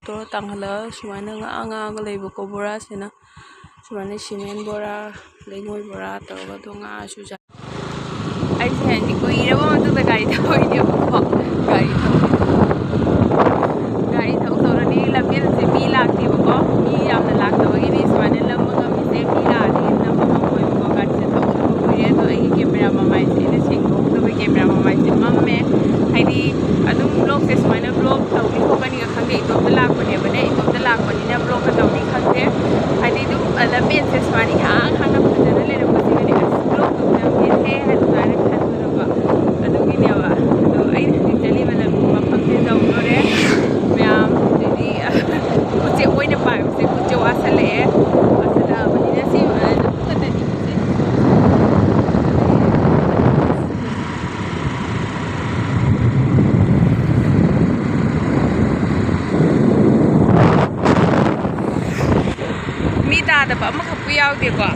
ꯇꯧꯔ ꯇꯥꯡꯍꯜꯂꯒ ꯁꯨꯃꯥꯏꯅ ꯉꯥꯒ ꯂꯩꯕꯀꯣ ꯕꯣꯔꯥꯁꯤꯅ ꯁꯨꯃꯥꯏꯅ ꯁꯤꯃꯦꯟ ꯕꯣꯔꯥ ꯂꯩꯉꯣꯏ ꯕꯣꯔꯥ ꯇꯧꯔꯒ ꯑꯗꯣ ꯉꯥꯁꯨ ꯆꯥꯏ ꯑꯩꯁꯦ ꯍꯥꯏꯗꯤ ꯀꯨꯏꯔꯕ ꯃꯇꯨꯡꯗ ꯒꯥꯔꯤ ꯊꯧꯔꯤꯅꯦꯕꯀꯣ ꯒꯥꯔꯤ ꯊꯧꯔꯗꯤ ꯂꯝꯕꯤꯁꯦ ꯃꯤ ꯂꯥꯛꯇꯦꯕꯀꯣ ꯃꯤ ꯌꯥꯝꯅ ꯂꯥꯛꯇꯕꯒꯤꯗꯤ ꯁꯨꯃꯥꯏꯅ ꯂꯝꯃꯒ ꯃꯤꯁꯦ ꯃꯤ ꯂꯥꯛꯑꯗꯤ ꯅꯝꯕ ꯉꯝꯃꯣꯏꯕꯀꯣ ꯒꯥꯔꯤꯁꯦ ꯊꯧꯗꯕ ꯀꯨꯏꯔꯦ ꯑꯗꯣ ꯑꯩꯒꯤ ꯀꯦꯃꯦꯔꯥ ꯃꯃꯥꯏꯁꯦ ꯑꯩꯅ ꯁꯦꯡꯗꯣꯛꯇꯕ ꯀꯦꯃꯦꯔꯥ ꯃꯃꯥꯏꯁꯦ ꯃꯝꯃꯦ ꯍꯥꯏꯗꯤ ꯑꯗꯨꯝ ꯕ꯭ꯂꯣꯛꯁꯦ ꯁꯨꯃꯥꯏꯅ ꯕ꯭ꯂꯣꯛ ꯇꯧꯅꯤ ꯈꯣꯠꯀꯅꯤꯒ ꯈꯪꯗꯦ ꯏꯇꯣꯝꯇ ꯂꯥꯛꯄꯅꯦꯕꯅꯦ ꯏꯇꯣꯝꯇ ꯂꯥꯛꯄꯅꯤꯅ ꯕ꯭ꯂꯣꯛꯀ ꯇꯧꯅꯤ ꯈꯪꯗꯦ ꯍꯥꯏꯗꯤ ꯑꯗꯨꯝ ꯂꯝꯕꯦꯟꯁꯦ ꯁꯨꯃꯥꯏꯅ ꯏꯍꯥꯡ ꯍꯥꯡꯅ ꯐꯖꯅ ꯂꯩꯔꯝꯕꯁꯤꯒꯅꯦ ꯑꯁ ꯕ꯭ꯂꯣꯛ ꯇꯧꯅꯝꯒꯦꯁꯦ ꯑꯗꯨꯃꯥꯏꯅ ꯈꯟꯕꯗꯀꯣ ꯑꯗꯨꯒꯤꯅꯦꯕ ꯑꯗꯣ ꯑꯩꯅ ꯍꯧꯖꯤꯛ ꯆꯠꯂꯤꯕ ꯃꯐꯝꯁꯦ ꯌꯧꯗꯣꯔꯦ ꯃꯌꯥꯝ ꯑꯗꯩꯗꯤ ꯎꯆꯦꯛ ꯑꯣꯏꯅ ꯄꯥꯏꯕꯁꯦ ꯈꯨꯠꯁꯦ ꯋꯥꯁꯜꯂꯛꯑꯦ ꯋꯥꯁꯜꯂꯛꯑꯕꯅꯤꯅ ꯁꯤ ꯑꯗꯨꯝ ꯃꯤ ꯇꯥꯗꯕ ꯑꯃꯈꯛꯄꯨ ꯌꯥꯎꯗꯦꯀꯣ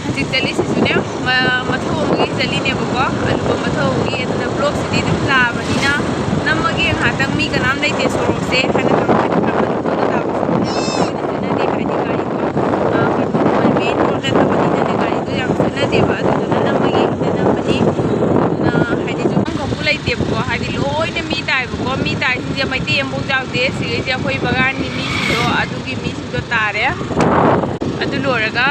ꯍꯧꯖꯤꯛ ꯆꯠꯂꯤꯁꯤꯁꯨꯅꯦ ꯃꯊꯧ ꯑꯃꯒꯤ ꯆꯠꯂꯤꯅꯦꯕꯀꯣ ꯑꯗꯨꯒ ꯃꯊꯧꯒꯤ ꯑꯗꯨꯅ ꯕ꯭ꯂꯣꯛꯁꯤꯗꯤ ꯑꯗꯨꯝ ꯂꯥꯛꯑꯕꯅꯤꯅ ꯅꯝꯃꯒꯦ ꯉꯥꯏꯍꯥꯛꯇꯪ ꯃꯤ ꯀꯅꯥꯝ ꯂꯩꯇꯦ ꯁꯣꯔꯣꯛꯁꯦ ꯍꯥꯏꯅ ꯇꯧꯔꯒ ꯆꯠꯅꯗꯦ ꯍꯥꯏꯗꯤ ꯒꯥꯔꯤꯗꯣ ꯃꯦꯟ ꯔꯣꯗ ꯅꯠꯇꯕꯅꯤꯅꯅꯦ ꯒꯥꯔꯤꯗꯣ ꯌꯥꯝ ꯆꯠꯅꯗꯦꯕ ꯑꯗꯨꯗꯨꯅ ꯅꯝꯃꯒꯦ ꯈꯛꯇ ꯅꯝꯕꯅꯤ ꯑꯗꯨꯅ ꯍꯥꯏꯗꯤ ꯖꯨꯝ ꯀꯧꯕ ꯂꯩꯇꯦꯕꯀꯣ ꯍꯥꯏꯗꯤ ꯂꯣꯏꯅ ꯃꯤ ꯇꯥꯏꯕꯀꯣ ꯃꯤ ꯇꯥꯏꯁꯤꯡꯁꯦ ꯃꯩꯇꯩ ꯑꯃꯐꯥꯎ ꯌꯥꯎꯗꯦ ꯁꯤꯒꯩꯁꯦ ꯑꯩꯈꯣই ꯕꯒꯥꯟꯒꯤ ꯃꯤꯁꯤꯡꯗꯣ ꯑꯗꯨꯒꯤ ꯃꯤꯁꯤꯡꯗꯣ ꯇꯥꯔꯦ ꯑꯗꯨ ꯂꯣꯏꯔꯒ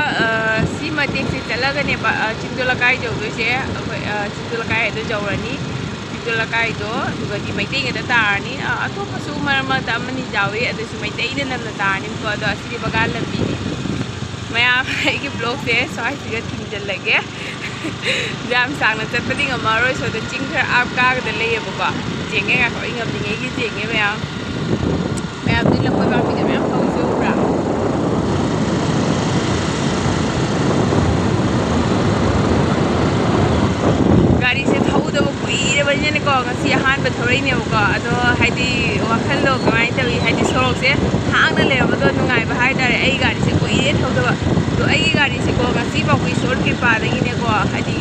ꯁꯤ ꯃꯇꯦꯛꯁꯦ ꯆꯠꯂꯒꯅꯦꯕ ꯆꯤꯡꯗꯣ ꯂꯀꯥꯏ ꯌꯧꯗꯣꯏꯁꯦ ꯑꯩꯈꯣꯏ ꯆꯤꯡꯗꯣ ꯂꯀꯥꯏ ꯑꯗꯨ ꯌꯧꯔꯅꯤ ꯆꯤꯡꯗꯣ ꯂꯀꯥꯏꯗꯣ ꯑꯗꯨꯒꯗꯤ ꯃꯩꯇꯩ ꯉꯥꯛꯇ ꯇꯥꯔꯅꯤ ꯑꯇꯣꯞꯄꯁꯨ ꯃꯔꯛ ꯃꯔꯛꯇ ꯑꯃꯅꯤ ꯌꯥꯎꯏ ꯑꯗꯨꯁꯨ ꯃꯩꯇꯩꯅ ꯅꯝꯅ ꯇꯥꯔꯅꯤꯀꯣ ꯑꯗꯣ ꯑꯁꯤꯗꯤ ꯕꯒꯥꯟ ꯂꯝꯕꯤꯅꯤ ꯃꯌꯥꯝ ꯑꯩꯒꯤ ꯕ꯭ꯂꯣꯛꯁꯦ ꯁ꯭ꯋꯥꯏꯁꯤꯒ ꯊꯤꯡꯖꯤꯜꯂꯒꯦ ꯌꯥꯝ ꯁꯥꯡꯅ ꯆꯠꯄꯗꯤ ꯉꯝꯃꯔꯣꯏ ꯁꯣꯗ ꯆꯤꯡ ꯈꯔ ꯀꯥꯒꯗ ꯂꯩꯌꯦꯕꯀꯣ ꯆꯦꯡꯉꯦ ꯉꯥꯏꯈꯣ ꯑꯩ ꯉꯝꯂꯤꯉꯩꯒꯤ ꯆꯦꯡꯉꯦ ꯃꯌꯥꯝꯗꯤ ꯂꯐꯣꯏ ꯄꯥꯝꯕꯤꯗ ꯃꯌꯥꯝ ꯍꯧꯁꯦ ꯎꯕ꯭ꯔꯥ ꯒꯥꯔꯤꯁꯦ ꯊꯧꯗꯕ ꯀꯨꯏꯔꯕꯅꯤꯅꯀꯣ ꯉꯁꯤ ꯑꯍꯥꯟꯕ ꯊꯧꯔꯛꯏꯅꯦꯕꯀꯣ ꯑꯗꯣ ꯍꯥꯏꯗꯤ ꯋꯥꯈꯜꯗꯣ ꯀꯃꯥꯏꯅ ꯇꯧꯏ ꯍꯥꯏꯗꯤ ꯁꯣꯔꯣꯛꯁꯦ ꯍꯥꯡꯅ ꯂꯩꯔꯝꯕꯗꯣ ꯅꯨꯡꯉꯥꯏꯕ ꯍꯥꯏꯇꯥꯔꯦ ꯑꯩ ꯒꯥꯔꯤꯁꯦ ꯀꯨꯏꯔꯦ ꯊꯧꯗꯕ ꯑꯗꯣ ꯑꯩꯒꯤ ꯒꯥꯔꯤꯁꯦꯀꯣ ꯉꯁꯤ ꯐꯥꯎꯕ ꯏꯁꯣꯔ ꯀ꯭ꯔꯤꯄꯥꯗꯒꯤꯅꯦꯀꯣ ꯍꯥꯏꯗꯤ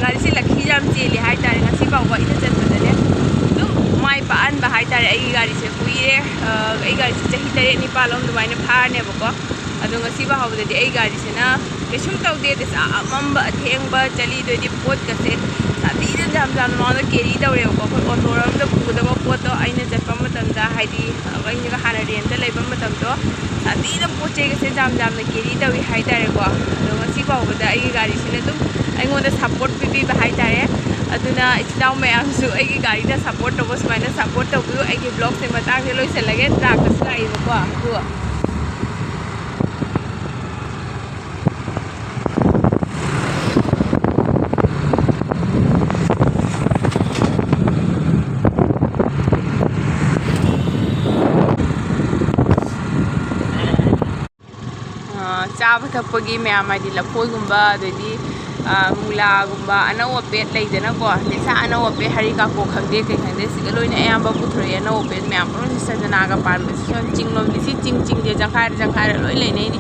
ꯒꯥꯔꯤꯁꯦ ꯂꯛꯈꯤ ꯌꯥꯝ ꯆꯦꯜꯂꯤ ꯍꯥꯏꯇꯥꯔꯦ ꯉꯁꯤ ꯐꯥꯎꯕ ꯑꯩꯅ ꯆꯠꯄꯗꯅꯦ ꯑꯗꯨꯝ ꯃꯥꯏ ꯄꯥꯛꯍꯟꯕ ꯍꯥꯏꯇꯥꯔꯦ ꯑꯩꯒꯤ ꯒꯥꯔꯤꯁꯦ ꯀꯨꯏꯔꯦ ꯑꯩ ꯒꯥꯔꯤꯁꯦ ꯆꯍꯤ 8 9 ꯑꯗꯨꯃꯥꯏꯅ ꯐꯥꯔꯅꯦꯕꯀꯣ ꯑꯗꯣ ꯉꯁꯤ ꯐꯥꯎꯕꯗꯗꯤ ꯑꯩ ꯒꯥꯔꯤꯁꯤꯅ ꯀꯩꯁꯨꯝ ꯇꯧꯗꯦ ꯑꯃꯝꯕ ꯑꯊꯦꯡꯕ ꯆꯠꯂꯤꯗꯣꯏꯗꯤ ꯄꯣꯠꯀꯁꯦ ꯁꯥꯊꯤꯅ ꯌꯥꯝ ꯃꯉꯣꯟꯗ ꯀꯦꯔꯤ ꯇꯧꯔꯦꯕꯀꯣ ꯑꯩꯈꯣꯏ ꯑꯣꯇꯣ ꯑꯃꯗ ꯄꯨꯒꯗꯕ ꯄꯣꯠꯇꯣ ꯑꯩꯅ ꯆꯠꯄ ꯃꯇꯝꯗ ꯍꯥꯏꯗꯤ ꯑꯩꯅꯒ ꯍꯥꯟꯅ ꯔꯦꯟꯇ ꯂꯩꯕ ꯃꯇꯝꯗꯣ ꯁꯥꯊꯤꯅ ꯄꯣꯠ ꯆꯩꯒꯁꯦ ꯌꯥꯝꯅ ꯀꯦꯔꯤ ꯇꯧꯏ ꯍꯥꯏꯇꯥꯔꯦꯀꯣ ꯑꯗꯣ ꯉꯁꯤ ꯐꯥꯎꯕꯗ ꯑꯩꯒꯤ ꯒꯥꯔꯤꯁꯤꯅ ꯑꯗꯨꯝ ꯑꯩꯉꯣꯟꯗ ꯁꯞꯄꯣꯔꯠ ꯄꯤꯕꯤꯕ ꯍꯥꯏꯇꯥꯔꯦ ꯑꯗꯨꯅ ꯏꯆꯤꯜ ꯏꯅꯥꯎ ꯃꯌꯥꯝꯁꯨ ꯑꯩꯒꯤ ꯒꯥꯔꯤꯗ ꯁꯞꯄꯣꯔꯠ ꯇꯧꯕ ꯁꯨꯃꯥꯏꯅ ꯁꯞꯄꯣꯔꯠ ꯇꯧꯕꯤꯌꯨ ꯑꯩꯒꯤ ꯕ꯭ꯂꯣꯛꯁꯦ ꯃꯇꯥꯡꯁꯦ ꯂꯣꯏꯁꯤꯜꯂꯒꯦ ꯇ꯭ꯔꯥꯛꯀꯁꯨ ꯂꯥꯛꯏꯕꯀꯣ ꯑꯗꯨ ꯆꯥꯕ ꯊꯛꯄꯒꯤ ꯃꯌꯥꯝ ꯍꯥꯏꯗꯤ ꯂꯐꯣꯏꯒꯨꯝꯕ ꯑꯗꯩꯗꯤ ꯃꯨꯂꯥꯒꯨꯝꯕ ꯑꯅꯧ ꯑꯄꯦꯠ ꯂꯩꯗꯅꯀꯣ ꯂꯤꯁꯥ ꯑꯅꯧ ꯑꯄꯦꯠ ꯍꯔꯤꯀꯥꯀꯣ ꯈꯪꯗꯦ ꯀꯩ ꯈꯪꯗꯦ ꯁꯤꯒ ꯂꯣꯏꯅ ꯑꯌꯥꯝꯕ ꯄꯨꯊꯣꯔꯛꯑꯦ ꯑꯅꯧ ꯑꯄꯦꯠ ꯃꯌꯥꯝ ꯄꯨꯝꯅꯃꯛ ꯁꯖꯅꯥꯒ ꯄꯥꯟꯕꯁꯤ ꯁꯣꯝ ꯆꯤꯡꯂꯣꯝꯗꯤ ꯁꯤ ꯆꯤꯡꯁꯦ ꯖꯪꯈꯥꯏꯔ ꯂꯣꯏ ꯂꯩꯅꯩꯅꯤ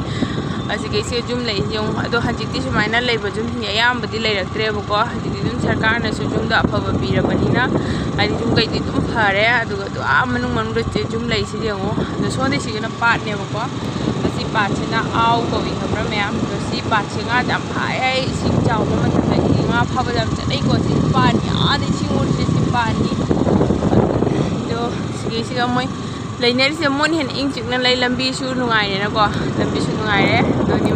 ꯑꯁꯤꯒꯩꯁꯦ ꯌꯨꯝ ꯂꯩ ꯌꯦꯡꯉꯨ ꯑꯗꯣ ꯍꯧꯖꯤꯛꯇꯤ ꯁꯨꯃꯥꯏꯅ ꯂꯩꯕ ꯌꯨꯝꯁꯤꯡꯁꯦ ꯑꯌꯥꯝꯕꯗꯤ ꯂꯩꯔꯛꯇ꯭ꯔꯦꯕꯀꯣ ꯍꯧꯖꯤꯛꯇꯤ ꯑꯗꯨꯝ ꯁꯔꯀꯥꯔꯅꯁꯨ ꯌꯨꯝꯗ ꯑꯐꯕ ꯄꯤꯔꯕꯅꯤ나 ꯍꯥꯏꯗꯤ ꯌꯨꯝꯈꯩꯗꯤ ꯑꯗꯨꯝ ꯐꯔꯦ ꯑꯗꯨꯒ ꯃꯅꯨꯡꯗ ꯌꯨꯝ ꯂꯩꯁꯤ ꯌꯦꯡꯉꯨ ꯑꯗꯣ ꯁꯣꯝꯗ ꯁꯤꯒꯤꯅ ꯄꯥꯠꯅꯦꯕꯀꯣ ꯃꯁꯤ ꯄꯥꯠꯁꯤꯅ ꯑꯥꯎ ꯀꯧꯏ ꯈꯪꯕ꯭ꯔꯥ ꯃꯌꯥꯝ ꯑꯗꯣ ꯁꯤ ꯄꯥꯠꯁꯦ ꯉꯥ ꯌꯥꯝ ꯐꯥꯏ ꯏꯁꯤꯡ ꯆꯥꯎꯕ ꯃꯇꯝꯗ ꯉꯥ ꯐꯥꯕꯗ ꯌꯥꯝ ꯆꯠꯅꯩꯀꯣ ꯁꯤ ꯄꯥꯠꯅꯤ ꯑꯥꯗ ꯏꯁꯤꯡ ꯎꯔꯤꯁꯦ ꯁꯤ ꯄꯥꯠꯅꯤ ꯑꯗꯣ ꯁꯤꯒꯩꯁꯤꯒ ꯃꯣꯏ ꯂꯩꯅꯔꯤꯁꯦ ꯃꯣꯏꯅ ꯍꯦꯟꯅ ꯏꯪ ꯆꯤꯛꯅ ꯂꯩ ꯂꯝꯕꯤꯁꯨ ꯅꯨꯡꯉꯥꯏꯔꯦꯅꯀꯣ ꯂꯝꯕꯤꯁꯨ ꯅꯨꯡꯉꯥꯏꯔꯦ ꯑꯗꯨꯅꯤ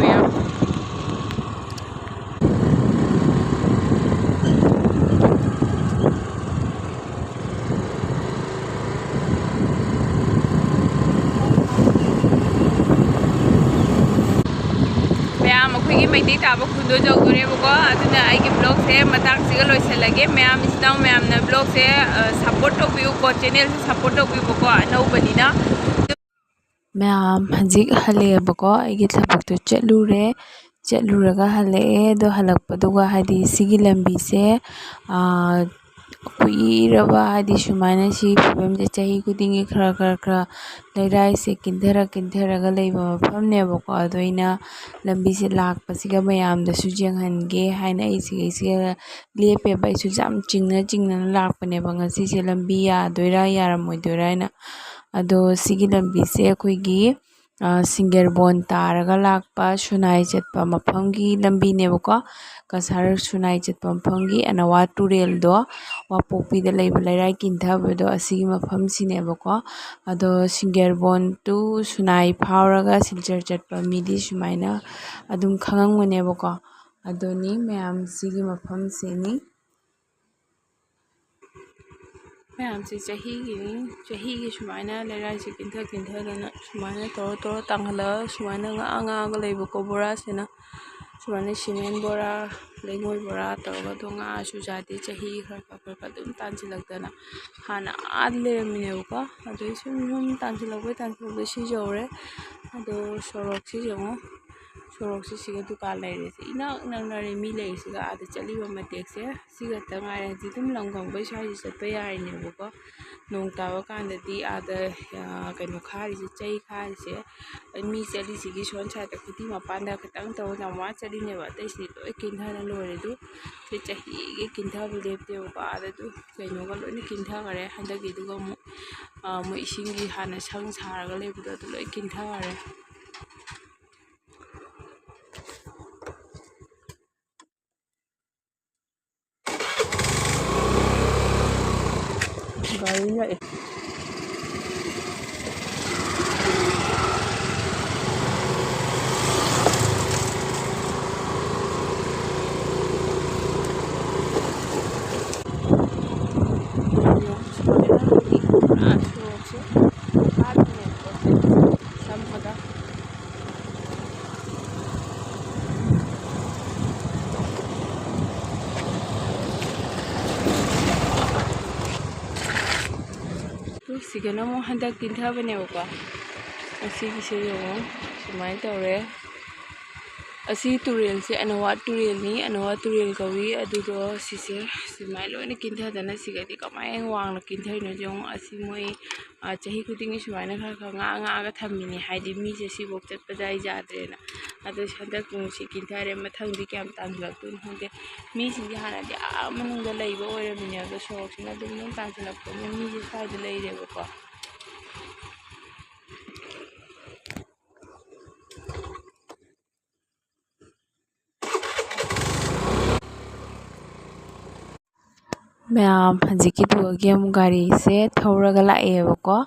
ꯃꯌꯥꯝ ꯑꯩꯈꯣꯏꯒꯤ ꯃꯩꯇꯩ ꯇꯥꯕ ꯈꯨꯟꯗꯣ ꯌꯧꯗꯣꯔꯦꯕꯀꯣ ꯑꯗꯨꯅ ꯑꯩꯒꯤ ꯕ꯭ꯂꯣꯛꯁꯦ ꯃꯇꯥꯡꯁꯤꯒ ꯂꯣꯏꯁꯤꯜꯂꯒꯦ ꯃꯌꯥꯝ ꯏꯆꯤꯜ ꯃꯌꯥꯝꯅ ꯕ꯭ꯂꯣꯛꯁꯦ ꯁꯞꯄꯣꯔꯠ ꯇꯧꯕꯤꯌꯨꯀꯣ ꯆꯦꯅꯦꯜꯁꯦ ꯁꯞꯄꯣꯔꯠ ꯇꯧꯕꯤꯌꯨꯀꯣ ꯑꯅꯧꯕꯅꯤꯅ ꯃꯌꯥꯝ ꯍꯧꯖꯤꯛ ꯍꯜꯂꯛꯑꯦꯕꯀꯣ ꯑꯩꯒꯤ ꯊꯕꯛꯇꯨ ꯆꯠꯂꯨꯔꯒ ꯍꯜꯂꯛꯑꯦ ꯑꯗꯣ ꯍꯜꯂꯛꯄꯗꯨꯒ ꯍꯥꯏꯗꯤ ꯁꯤꯒꯤ ꯂꯝꯕꯤꯁꯦ ꯀꯨꯏꯔꯕ ꯍꯥꯏꯗꯤ ꯁꯨꯃꯥꯏꯅ ꯁꯤ ꯐꯤꯕꯝꯁꯦ ꯆꯍꯤ ꯈꯨꯗꯤꯡꯒꯤ ꯈꯔ ꯂꯩꯔꯥꯏꯁꯦ ꯀꯤꯟꯊꯔꯒ ꯂꯩꯕ ꯃꯐꯝꯅꯦꯕꯀꯣ ꯑꯗꯣ ꯑꯩꯅ ꯂꯝꯕꯤꯁꯦ ꯂꯥꯛꯄꯁꯤꯒ ꯃꯌꯥꯝꯗꯁꯨ ꯌꯦꯡꯍꯟꯒꯦ ꯍꯥꯏꯅ ꯑꯩꯁꯤꯒ ꯂꯦꯞꯄꯦꯕ ꯑꯩꯁꯨ ꯌꯥꯝ ꯆꯤꯡꯅ ꯂꯥꯛꯄꯅꯦꯕ ꯉꯁꯤꯁꯦ ꯂꯝꯕꯤ ꯌꯥꯗꯣꯏꯔꯥ ꯌꯥꯔꯝꯃꯣꯏꯗꯣꯏꯔꯥ ꯍꯥꯏꯅ ꯑꯗꯣ ꯁꯤꯒꯤ ꯂꯝꯕꯤꯁꯦ ꯑꯩꯈꯣꯏꯒꯤ ꯁꯤꯡꯒꯦꯔꯕꯣꯟ ꯇꯥꯔꯒ ꯂꯥꯛꯄ ꯁꯨꯅꯥꯏ ꯆꯠꯄ ꯃꯐꯝꯒꯤ ꯂꯝꯕꯤꯅꯦꯕꯀꯣ ꯀꯁꯥꯔ ꯁꯨꯅꯥꯏ ꯆꯠꯄ ꯃꯐꯝꯒꯤ ꯑꯅꯋꯥ ꯇꯨꯔꯦꯜꯗꯣ ꯋꯥꯄꯣꯛꯄꯤꯗ ꯂꯩꯕ ꯂꯩꯔꯥꯏ ꯀꯤꯟꯊꯕꯗꯣ ꯑꯁꯤꯒꯤ ꯃꯐꯝꯁꯤꯅꯦꯕꯀꯣ ꯑꯗꯣ ꯁꯤꯡꯒꯦꯔꯕꯣꯟ ꯇꯨ ꯁꯨꯅꯥꯏ ꯐꯥꯎꯔꯒ ꯁꯤꯜꯆꯔ ꯆꯠꯄ ꯃꯤꯗꯤ ꯁꯨꯃꯥꯏꯅ ꯑꯗꯨꯝ ꯈꯪꯉꯝꯒꯅꯦꯕꯀꯣ ꯑꯗꯨꯅꯤ ꯃꯌꯥꯝ ꯁꯤꯒꯤ ꯃꯐꯝꯁꯤꯅꯤ ꯃꯌꯥꯝꯁꯦ ꯆꯍꯤꯒꯤ ꯁꯨꯃꯥꯏꯅ ꯂꯩꯔꯥꯏꯁꯦ ꯀꯤꯟꯊꯗꯅ ꯁꯨꯃꯥꯏꯅ ꯇꯧꯔ ꯇꯥꯡꯍꯜꯂꯒ ꯁꯨꯃꯥꯏꯅ ꯉꯥꯡꯉꯒ ꯂꯩꯕꯀꯣ ꯕꯣꯔꯥꯁꯤꯅ ꯁꯨꯃꯥꯏꯅ ꯁꯤꯃꯦꯟ ꯕꯣꯔꯥ ꯂꯩꯉꯣꯏ ꯕꯣꯔꯥ ꯇꯧꯔꯒ ꯑꯗꯣ ꯉꯥꯁꯨ ꯌꯥꯗꯦ ꯆꯍꯤ ꯈꯔ ꯑꯗꯨꯝ ꯇꯥꯟꯁꯤꯜꯂꯛꯇꯅ ꯍꯥꯟꯅ ꯑꯥꯗ ꯂꯩꯔꯝꯃꯤꯅꯦꯕꯀꯣ ꯑꯗꯨꯗꯩ ꯁꯨꯝ ꯇꯥꯟꯁꯤꯜꯂꯛꯄꯩ ꯁꯤ ꯌꯧꯔꯦ ꯑꯗꯣ ꯁꯣꯔꯣꯛꯁꯤ ꯌꯦꯡꯉꯣ ꯁꯣꯔꯣꯛꯁꯤ ꯁꯤꯒ ꯗꯨꯀꯥꯟ ꯂꯩꯔꯤꯁꯦ ꯏꯅꯛ ꯅꯛꯅꯔꯦ ꯃꯤ ꯂꯩꯔꯤꯁꯤꯒ ꯑꯥꯗ ꯆꯠꯂꯤꯕ ꯃꯇꯦꯛꯁꯦ ꯁꯤꯈꯛꯇ ꯉꯥꯏꯔꯦ ꯍꯧꯖꯤꯛ ꯑꯗꯨꯝ ꯂꯝ ꯈꯪꯕꯩ ꯁ꯭ꯋꯥꯏꯁꯦ ꯆꯠꯄ ꯌꯥꯔꯤꯅꯦꯕꯀꯣ ꯅꯣꯡ ꯇꯥꯕ ꯀꯥꯟꯗꯗꯤ ꯑꯥꯗ ꯀꯩꯅꯣ ꯈꯥꯔꯤꯁꯦ ꯆꯩ ꯈꯥꯔꯤꯁꯦ ꯃꯤ ꯆꯠꯂꯤꯁꯤꯒꯤ ꯁꯣꯟ ꯁꯥꯏꯗ ꯈꯨꯗꯤ ꯃꯄꯥꯟꯗ ꯈꯤꯇꯪ ꯇꯧꯔ ꯌꯥꯝ ꯋꯥꯅ ꯆꯠꯂꯤꯅꯦꯕ ꯑꯇꯩꯁꯤꯗꯤ ꯂꯣꯏ ꯀꯤꯟꯊꯅ ꯂꯣꯏꯔꯦ ꯑꯗꯨ ꯁꯤ ꯆꯍꯤꯒꯤ ꯀꯤꯟꯊꯕ ꯂꯦꯞꯇꯦꯕꯀꯣ ꯑꯥꯗꯗꯨ ꯀꯩꯅꯣꯒ ꯂꯣꯏꯅ ꯀꯤꯟꯊꯈꯔꯦ ꯍꯟꯗꯛꯀꯤꯗꯨꯒ ꯑꯃꯨꯛ ꯃꯣꯏ ꯏꯁꯤꯡꯒꯤ ꯍꯥꯟꯅ ꯁꯪ ꯁꯥꯔꯒ ꯂꯩꯕꯗꯣ ꯑꯗꯨ ꯂꯣꯏ ꯀꯤꯟꯊꯈꯔꯦ ꯒꯥꯔꯤ ꯂꯥꯛꯑꯦ ꯁꯤꯒꯅ ꯑꯃꯨꯛ ꯍꯟꯗꯛ ꯀꯤꯟꯊꯕꯅꯦꯕꯀꯣ ꯑꯁꯤꯒꯤꯁꯦ ꯌꯦꯡꯉꯣ ꯁꯨꯃꯥꯏꯅ ꯇꯧꯔꯦ ꯑꯁꯤ ꯇꯨꯔꯦꯜꯁꯦ ꯑꯅꯋꯥ ꯇꯨꯔꯦꯜꯅꯤ ꯑꯅꯋꯥ ꯇꯨꯔꯦꯜ ꯀꯧꯏ ꯑꯗꯨꯗꯣ ꯁꯤꯁꯦ ꯁꯨꯃꯥꯏꯅ ꯂꯣꯏꯅ ꯀꯤꯟꯊꯗꯅ ꯁꯤꯒꯗꯤ ꯀꯃꯥꯏꯅ ꯋꯥꯡꯅ ꯀꯤꯟꯊꯔꯤꯅꯣ ꯌꯦꯡꯉꯣ ꯑꯁꯤ ꯃꯣꯏ ꯆꯍꯤ ꯈꯨꯗꯤꯡꯒꯤ ꯁꯨꯃꯥꯏꯅ ꯈꯔ ꯉꯥꯛꯑꯒ ꯊꯝꯃꯤꯅꯦ ꯍꯥꯏꯗꯤ ꯃꯤꯁꯦ ꯁꯤꯐꯥꯎ ꯆꯠꯄꯗ ꯑꯩ ꯌꯥꯗ꯭ꯔꯦꯅ ꯑꯗꯣ ꯍꯟꯗꯛ ꯁꯤ ꯀꯤꯟꯊꯔꯦ ꯃꯊꯪꯗꯤ ꯀꯌꯥꯝ ꯇꯥꯟꯁꯤꯜꯂꯛꯇꯣꯏꯅꯣ ꯈꯪꯗꯦ ꯃꯤꯁꯤꯡꯁꯦ ꯍꯥꯟꯅꯗꯤ ꯃꯅꯨꯡꯗ ꯂꯩꯕ ꯑꯣꯏꯔꯝꯃꯤꯅꯦ ꯑꯗꯣ ꯁꯣꯔꯣꯛꯁꯤꯅ ꯑꯗꯨꯝ ꯇꯥꯟꯁꯤꯜꯂꯛꯄꯅꯤꯅ ꯃꯤꯁꯦ ꯁ꯭ꯋꯥꯏꯗ ꯂꯩꯔꯦꯕꯀꯣ ꯃꯌꯥꯝ ꯍꯧꯖꯤꯛꯀꯤꯗꯨꯒꯤ ꯑꯃꯨꯛ ꯒꯥꯔꯤꯁꯦ ꯊꯧꯔꯒ ꯂꯥꯛꯑꯦꯕꯀꯣ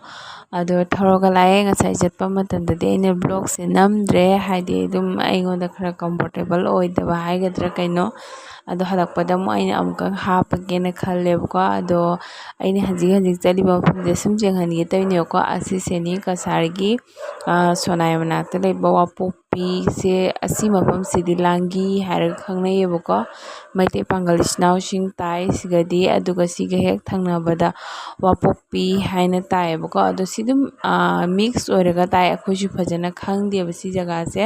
ꯑꯗꯣ ꯊꯧꯔꯒ ꯂꯥꯛꯑꯦ ꯉꯁꯥꯏ ꯆꯠꯄ ꯃꯇꯝꯗꯗꯤ ꯑꯩꯅ ꯕ꯭ꯂꯣꯛꯁꯦ ꯅꯝꯗ꯭ꯔꯦ ꯍꯥꯏꯗꯤ ꯑꯗꯨꯝ ꯑꯩꯉꯣꯟꯗ ꯈꯔ ꯀꯝꯐꯣꯔꯇꯦꯕꯜ ꯑꯣꯏꯗꯕ ꯍꯥꯏꯒꯗ꯭ꯔꯥ ꯀꯩꯅꯣ ꯑꯗꯣ ꯍꯜꯂꯛꯄꯗ ꯑꯃꯨꯛ ꯑꯩꯅ ꯑꯃꯨꯛꯀ ꯍꯥꯞꯄꯒꯦꯅ ꯈꯜꯂꯦꯕꯀꯣ ꯑꯗꯣ ꯑꯩꯅ ꯍꯧꯖꯤꯛ ꯆꯠꯂꯤꯕ ꯃꯐꯝꯁꯦ ꯁꯨꯝ ꯌꯦꯡꯍꯟꯒꯦ ꯇꯧꯅꯦꯕꯀꯣ ꯑꯁꯤꯁꯦꯅꯤ ꯀꯁꯥꯔꯒꯤ ꯁꯣꯅꯥꯏ ꯃꯅꯥꯛꯇ ꯂꯩꯕ ꯋꯥꯄꯣꯛꯄꯤꯁꯦ ꯑꯁꯤ ꯃꯐꯝꯁꯤꯗꯤ ꯂꯥꯡꯒꯤ ꯍꯥꯏꯔꯒ ꯈꯪꯅꯩꯌꯦꯕꯀꯣ ꯃꯩꯇꯩ ꯄꯥꯡꯒꯜ ꯏꯆꯤꯜ ꯏꯅꯥꯎꯁꯤꯡ ꯇꯥꯏ ꯁꯤꯒꯗꯤ ꯑꯗꯨꯒ ꯁꯤꯒ ꯍꯦꯛ ꯊꯪꯅꯕꯗ ꯋꯥꯄꯣꯛꯄꯤ ꯍꯥꯏꯅ ꯇꯥꯏꯌꯦꯕꯀꯣ ꯑꯗꯣ ꯁꯤ ꯑꯗꯨꯝ ꯃꯤꯛꯁ ꯑꯣꯏꯔꯒ ꯇꯥꯏ ꯑꯩꯈꯣꯏꯁꯨ ꯐꯖꯅ ꯈꯪꯗꯦꯕ ꯁꯤ ꯖꯒꯥꯁꯦ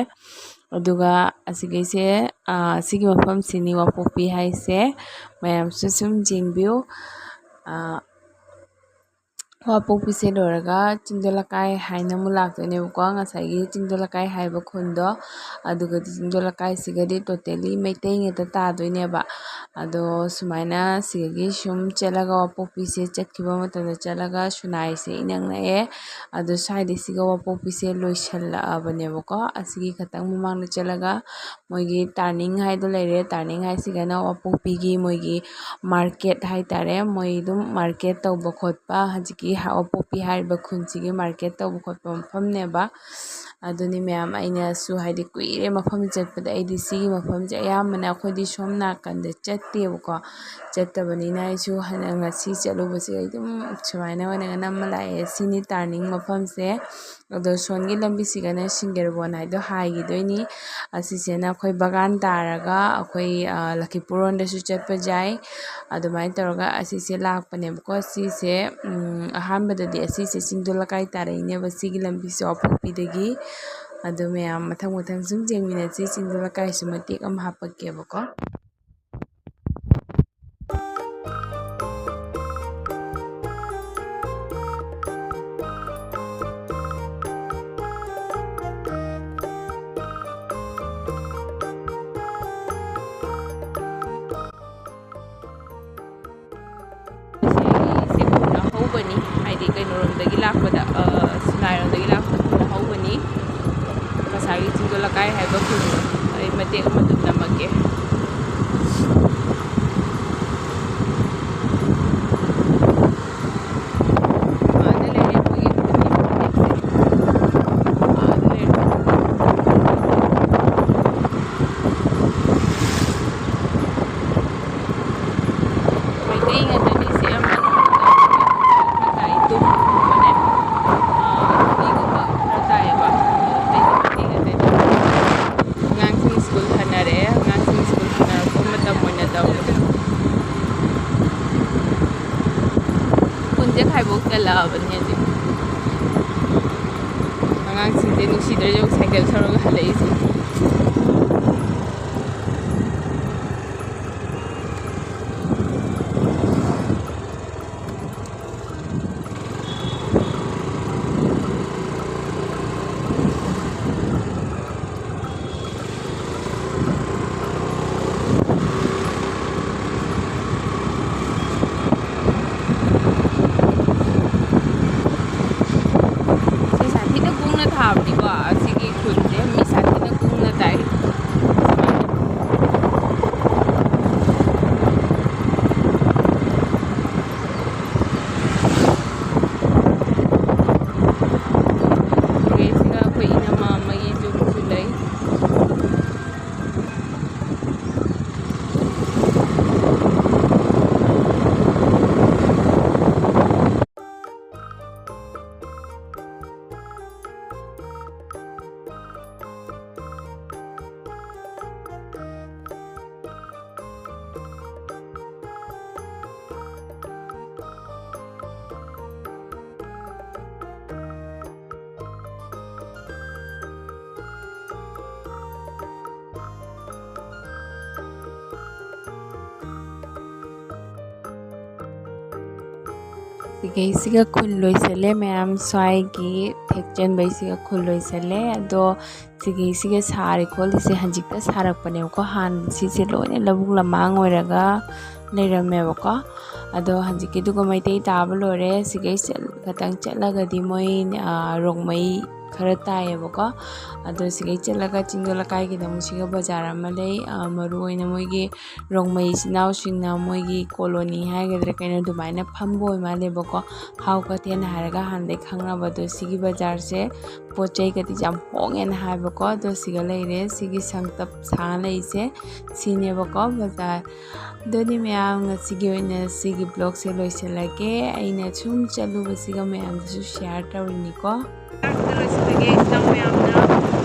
ꯑꯗꯨꯒ ꯑꯁꯤꯒꯩꯁꯦ ꯑꯁꯤꯒꯤ ꯃꯐꯝꯁꯤꯅꯤ ꯋꯥꯄꯣꯛꯄꯤ ꯍꯥꯏꯁꯦ ꯃꯌꯥꯝꯁꯨ ꯁꯨꯝ ꯌꯦꯡꯕꯤꯌꯨ ꯋꯥꯄꯣꯛꯄꯤꯁꯦ ꯂꯣꯏꯔꯒ ꯆꯤꯡꯗꯣꯜ ꯂꯩꯀꯥꯏ ꯍꯥꯏꯅ ꯑꯃꯨꯛ ꯂꯥꯛꯇꯣꯏꯅꯦꯕꯀꯣ ꯉꯁꯥꯏꯒꯤ ꯆꯤꯡꯗꯣꯜ ꯂꯩꯀꯥꯏ ꯍꯥꯏꯕ ꯈꯨꯟꯗꯣ ꯑꯗꯨꯒꯗꯤ ꯆꯤꯡꯗꯣꯜ ꯂꯩꯀꯥꯏꯁꯤꯒꯗꯤ ꯇꯣꯇꯦꯂꯤ ꯃꯩꯇꯩ ꯉꯥꯛꯇ ꯇꯥꯗꯣꯏꯅꯦꯕ ꯑꯗꯣ ꯁꯨꯃꯥꯏꯅ ꯁꯤꯗꯒꯤ ꯁꯨꯝ ꯆꯠꯂꯒ ꯋꯥꯄꯣꯛꯄꯤꯁꯦ ꯆꯠꯈꯤꯕ ꯃꯇꯝꯗ ꯆꯠꯂꯒ ꯁꯨꯅꯥꯏꯁꯦ ꯏꯅꯛ ꯅꯛꯑꯦ ꯑꯗꯣ ꯁ꯭ꯋꯥꯏꯗꯩꯁꯤꯒ ꯋꯥꯄꯣꯛꯄꯤꯁꯦ ꯂꯣꯏꯁꯤꯜꯂꯛꯑꯕꯅꯦꯕꯀꯣ ꯑꯁꯤꯒꯤ ꯈꯤꯇꯪ ꯃꯃꯥꯡꯗ ꯆꯠꯂꯒ ꯃꯣꯏꯒꯤ ꯇꯥꯔꯅꯤꯡ ꯍꯥꯏꯗꯣ ꯂꯩꯔꯦ ꯇꯥꯔꯅꯤꯡ ꯍꯥꯏꯁꯤꯒꯅ ꯋꯥꯄꯣꯛꯄꯤꯒꯤ ꯃꯣꯏꯒꯤ ꯃꯥꯔꯀꯦꯠ ꯍꯥꯏꯇꯥꯔꯦ ꯃꯣꯏ ꯑꯗꯨꯝ ꯃꯥꯔꯀꯦꯠ ꯇꯧꯕ ꯈꯣꯠꯄ ꯍꯧꯖꯤꯛꯀꯤ ꯋꯥꯄꯣꯛꯄꯤ ꯍꯥꯏꯔꯤꯕ ꯈꯨꯟꯁꯤꯒꯤ ꯃꯥꯔꯀꯦꯠ ꯇꯧꯕ ꯈꯣꯠꯄ ꯃꯐꯝꯅꯦꯕ ꯑꯗꯨꯅꯤ ꯃꯌꯥꯝ ꯑꯩꯅꯁꯨ ꯍꯥꯏꯗꯤ ꯀꯨꯏꯔꯦ ꯃꯐꯝ ꯆꯠꯄꯗ ꯑꯩꯗꯤ ꯁꯤꯒꯤ ꯃꯐꯝꯁꯦ ꯑꯌꯥꯝꯕꯅ ꯑꯩꯈꯣꯏꯗꯤ ꯁꯣꯝ ꯅꯥꯀꯟꯗ ꯆꯠꯇꯦꯕꯀꯣ ꯆꯠꯇꯕꯅꯤꯅ ꯑꯩꯁꯨ ꯉꯁꯤ ꯆꯠꯂꯨꯕꯁꯦ ꯑꯗꯨꯝ ꯁꯨꯃꯥꯏꯅ ꯑꯣꯏꯅ ꯅꯝꯃ ꯂꯥꯛꯑꯦ ꯁꯤꯅꯤ ꯇꯥꯔꯅꯤꯡ ꯃꯐꯝꯁꯦ ꯑꯗꯣ ꯁꯣꯟꯒꯤ ꯂꯝꯕꯤꯁꯤꯒꯅ ꯁꯤꯡꯒꯦꯔꯕꯣꯟ ꯍꯥꯏꯗꯣ ꯍꯥꯏꯈꯤꯗꯣꯏꯅꯤ ꯑꯁꯤꯁꯤꯅ ꯑꯩꯈꯣꯏ ꯕꯒꯥꯟ ꯇꯥꯔꯒ ꯑꯩꯈꯣꯏ ꯂꯛꯈꯤꯄꯨꯔꯣꯟꯗꯁꯨ ꯆꯠꯄ ꯌꯥꯏ ꯑꯗꯨꯃꯥꯏꯅ ꯇꯧꯔꯒ ꯑꯁꯤꯁꯦ ꯂꯥꯛꯄꯅꯦꯕꯀꯣ ꯁꯤꯁꯦ ꯑꯍꯥꯟꯕꯗꯗꯤ ꯑꯁꯤꯁꯦ ꯆꯤꯡꯗꯣꯜ ꯂꯩꯀꯥꯏ ꯇꯥꯔꯛꯏꯅꯦꯕ ꯁꯤꯒꯤ ꯂꯝꯕꯤꯁꯦ ꯋꯥꯄꯣꯛꯄꯤꯗꯒꯤ ꯑꯗꯨ ꯃꯌꯥꯝ ꯃꯊꯪ ꯁꯨꯝ ꯌꯦꯡꯃꯤꯟꯅꯁꯤ ꯆꯤꯡꯗꯣꯜ ꯂꯩꯀꯥꯏꯁꯨ ꯃꯇꯦꯛ ꯑꯃ ꯍꯥꯞꯄꯛꯀꯦꯕꯀꯣ ꯀꯩꯅꯣꯔꯣꯝꯗꯒꯤ ꯂꯥꯛꯄꯗ ꯁꯤꯅꯥꯏꯔꯣꯝꯗꯒꯤ ꯂꯥꯛꯄꯗ ꯈꯨꯟ ꯍꯧꯕꯅꯤ ꯉꯁꯥꯏꯒꯤ ꯆꯤꯡꯗꯣꯜ ꯂꯩꯀꯥꯏ ꯍꯥꯏꯕ ꯈꯨꯟꯗꯣ ꯑꯩ ꯃꯇꯦꯛ ꯑꯃꯗꯨ ꯅꯝꯃꯛꯀꯦ ꯂꯥꯛꯑꯕꯅꯤ ꯍꯧꯖꯤꯛ ꯑꯉꯥꯡꯁꯤꯡꯁꯦ ꯅꯨꯡꯁꯤꯗ꯭ꯔꯁꯨ ꯁꯥꯏꯀꯜ ꯊꯧꯔꯒ ꯍꯜꯂꯛꯏꯁꯦ ꯁꯤꯒꯩꯁꯤꯒ ꯈꯨꯟ ꯂꯣꯏꯁꯜꯂꯦ ꯃꯌꯥꯝ ꯁ꯭ꯋꯥꯏꯒꯤ ꯊꯦꯛꯆꯟꯕꯩꯁꯤꯒ ꯈꯨꯟ ꯂꯣꯏꯁꯜꯂꯦ ꯑꯗꯣ ꯁꯤꯒꯩꯁꯤꯒ ꯁꯥꯔꯤ ꯈꯣꯠꯂꯤꯁꯦ ꯍꯧꯖꯤꯛꯇ ꯁꯥꯔꯛꯄꯅꯦꯕꯀꯣ ꯍꯥꯟꯅ ꯁꯤꯁꯦ ꯂꯣꯏꯅ ꯂꯧꯕꯨꯛ ꯂꯝꯃꯥꯡ ꯑꯣꯏꯔꯒ ꯂꯩꯔꯝꯃꯦꯕꯀꯣ ꯑꯗꯣ ꯍꯧꯖꯤꯛꯀꯤꯗꯨꯒ ꯃꯩꯇꯩ ꯇꯥꯕ ꯂꯣꯏꯔꯦ ꯁꯤꯒꯩ ꯈꯇꯪ ꯆꯠꯂꯒꯗꯤ ꯃꯣꯏ ꯔꯣꯡꯃꯩ ꯈꯔ ꯇꯥꯏꯌꯦꯕꯀꯣ ꯑꯗꯣ ꯁꯤꯒꯩ ꯆꯠꯂꯒ ꯆꯤꯡꯗꯣꯜ ꯂꯩꯀꯥꯏꯒꯤꯗ ꯑꯃꯨꯛ ꯁꯤꯒ ꯕꯖꯥꯔ ꯑꯃ ꯂꯩ ꯃꯔꯨ ꯑꯣꯏꯅ ꯃꯣꯏꯒꯤ ꯔꯣꯡꯃꯩ ꯏꯆꯤꯟ ꯏꯅꯥꯎꯁꯤꯡꯅ ꯃꯣꯏꯒꯤ ꯀꯣꯂꯣꯅꯤ ꯍꯥꯏꯒꯗ꯭ꯔꯥ ꯀꯩꯅꯣ ꯑꯗꯨꯃꯥꯏꯅ ꯐꯝꯕ ꯑꯣꯏ ꯃꯥꯜꯂꯦꯕꯀꯣ ꯍꯥꯎ ꯀꯩꯊꯦꯜ ꯍꯥꯏꯔꯒ ꯍꯥꯟꯅꯗꯩ ꯈꯪꯅꯕꯗꯣ ꯁꯤꯒꯤ ꯕꯖꯥꯔꯁꯦ ꯄꯣꯠ ꯆꯩꯒꯗꯤ ꯌꯥꯝ ꯍꯣꯡꯉꯦꯅ ꯍꯥꯏꯕꯀꯣ ꯑꯗꯣ ꯁꯤꯒ ꯂꯩꯔꯦ ꯁꯤꯒꯤ ꯁꯪꯇꯞ ꯁꯥ ꯂꯩꯁꯦ ꯁꯤꯅꯦꯕꯀꯣ ꯕꯖꯥꯔ ꯑꯗꯨꯗꯤ ꯃꯌꯥꯝ ꯉꯁꯤꯒꯤ ꯑꯣꯏꯅ ꯁꯤꯒꯤ ꯕ꯭ꯂꯣꯛꯁꯦ ꯂꯣꯏꯁꯤꯜꯂꯒꯦ ꯑꯩꯅ ꯁꯨꯝ ꯆꯠꯂꯨꯕꯁꯤꯒ ꯃꯌꯥꯝꯗꯁꯨ ꯁꯤꯌꯥꯔ ꯇꯧꯔꯤꯅꯤꯀꯣ ꯂꯣꯏꯁꯤꯜꯂꯒꯦ ꯃꯌꯥꯝꯅ